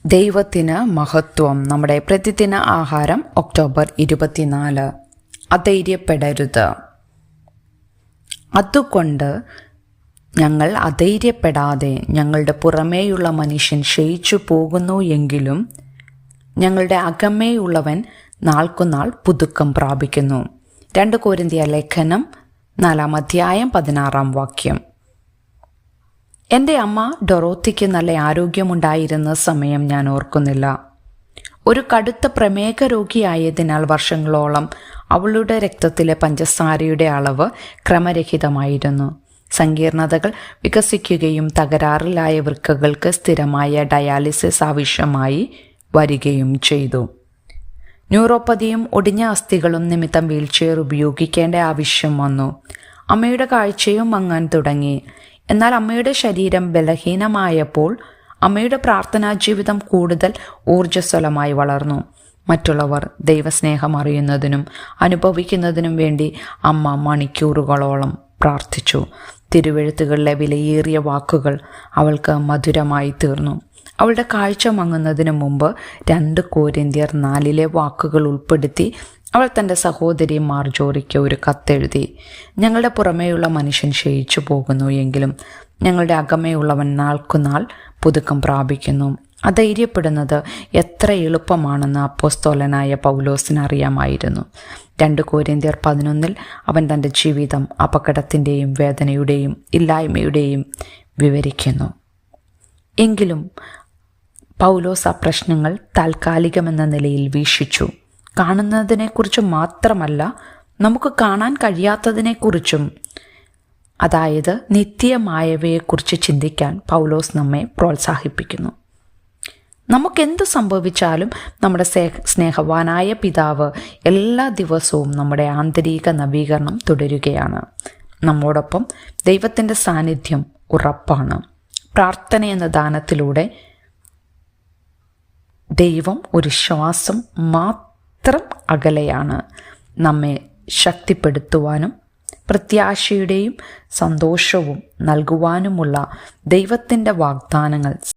ദൈവത്തിന് മഹത്വം. നമ്മുടെ പ്രതിദിന ആഹാരം ഒക്ടോബർ 24. അധൈര്യപ്പെടരുത്. അതുകൊണ്ട് ഞങ്ങൾ അധൈര്യപ്പെടാതെ ഞങ്ങളുടെ പുറമേയുള്ള മനുഷ്യൻ ക്ഷയിച്ചു പോകുന്നു എങ്കിലും ഞങ്ങളുടെ അകമേയുള്ളവൻ നാൾക്കുനാൾ പുതുക്കം പ്രാപിക്കുന്നു. 2 കൊരിന്ത്യർ ലേഖനം 4 അധ്യായം 16 എൻ്റെ അമ്മ ഡൊറോത്തിക്ക് നല്ല ആരോഗ്യമുണ്ടായിരുന്ന സമയം ഞാൻ ഓർക്കുന്നില്ല. ഒരു കടുത്ത പ്രമേഹ രോഗിയായതിനാൽ വർഷങ്ങളോളം അവളുടെ രക്തത്തിലെ പഞ്ചസാരയുടെ അളവ് ക്രമരഹിതമായിരുന്നു. സങ്കീർണതകൾ വികസിക്കുകയും തകരാറിലായ വൃക്കകൾക്ക് സ്ഥിരമായ ഡയാലിസിസ് ആവശ്യമായി വരികയും ചെയ്തു. ന്യൂറോപ്പതിയും ഒടിഞ്ഞ അസ്ഥികളും നിമിത്തം വീൽചെയർ ഉപയോഗിക്കേണ്ട ആവശ്യം വന്നു. അമ്മയുടെ കാഴ്ചയും മങ്ങാൻ തുടങ്ങി. എന്നാൽ അമ്മയുടെ ശരീരം ബലഹീനമായപ്പോൾ അമ്മയുടെ പ്രാർത്ഥനാ ജീവിതം കൂടുതൽ ഊർജ്ജസ്വലമായി വളർന്നു. മറ്റുള്ളവർ ദൈവസ്നേഹം അറിയുന്നതിനും അനുഭവിക്കുന്നതിനും വേണ്ടി അമ്മ മണിക്കൂറുകളോളം പ്രാർത്ഥിച്ചു. തിരുവെഴുത്തുകളിലെ വിലയേറിയ വാക്കുകൾ അവൾക്ക് മധുരമായി തീർന്നു. അവളുടെ കാഴ്ച മങ്ങുന്നതിന് മുമ്പ് 2 കൊരിന്ത്യർ 4 വാക്കുകൾ ഉൾപ്പെടുത്തി അവൾ തൻ്റെ സഹോദരി മാർജോറിക്ക് ഒരു കത്തെഴുതി. ഞങ്ങളുടെ പുറമേയുള്ള മനുഷ്യൻ ക്ഷയിച്ചു പോകുന്നു എങ്കിലും ഞങ്ങളുടെ അകമേയുള്ളവൻ നാൾക്കുനാൾ പുതുക്കം പ്രാപിക്കുന്നു. അധൈര്യപ്പെടുന്നത് എത്ര എളുപ്പമാണെന്ന് അപ്പോസ്തലനായ പൗലോസിന് അറിയാമായിരുന്നു. 2 കൊരിന്ത്യർ 11 അവൻ തൻ്റെ ജീവിതം അപകടത്തിൻ്റെയും വേദനയുടെയും ഇല്ലായ്മയുടെയും വിവരിക്കുന്നു. എങ്കിലും പൗലോസ് ആ പ്രശ്നങ്ങൾ താൽക്കാലികമെന്ന നിലയിൽ വീക്ഷിച്ചു. കാണുന്നതിനെക്കുറിച്ച് മാത്രമല്ല, നമുക്ക് കാണാൻ കഴിയാത്തതിനെക്കുറിച്ചും, അതായത് നിത്യമായവയെക്കുറിച്ച് ചിന്തിക്കാൻ പൗലോസ് നമ്മെ പ്രോത്സാഹിപ്പിക്കുന്നു. നമുക്കെന്ത് സംഭവിച്ചാലും നമ്മുടെ സ്നേഹവാനായ പിതാവ് എല്ലാ ദിവസവും നമ്മുടെ ആന്തരിക നവീകരണം തുടരുകയാണ്. നമ്മോടൊപ്പം ദൈവത്തിൻ്റെ സാന്നിധ്യം ഉറപ്പാണ്. പ്രാർത്ഥന എന്ന ദാനത്തിലൂടെ ദൈവം ഒരു ശ്വാസം മാത്രം അകലെയാണ്. നമ്മെ ശക്തിപ്പെടുത്തുവാനും പ്രത്യാശയുടെയും സന്തോഷവും നൽകുവാനുമുള്ള ദൈവത്തിൻ്റെ വാഗ്ദാനങ്ങൾ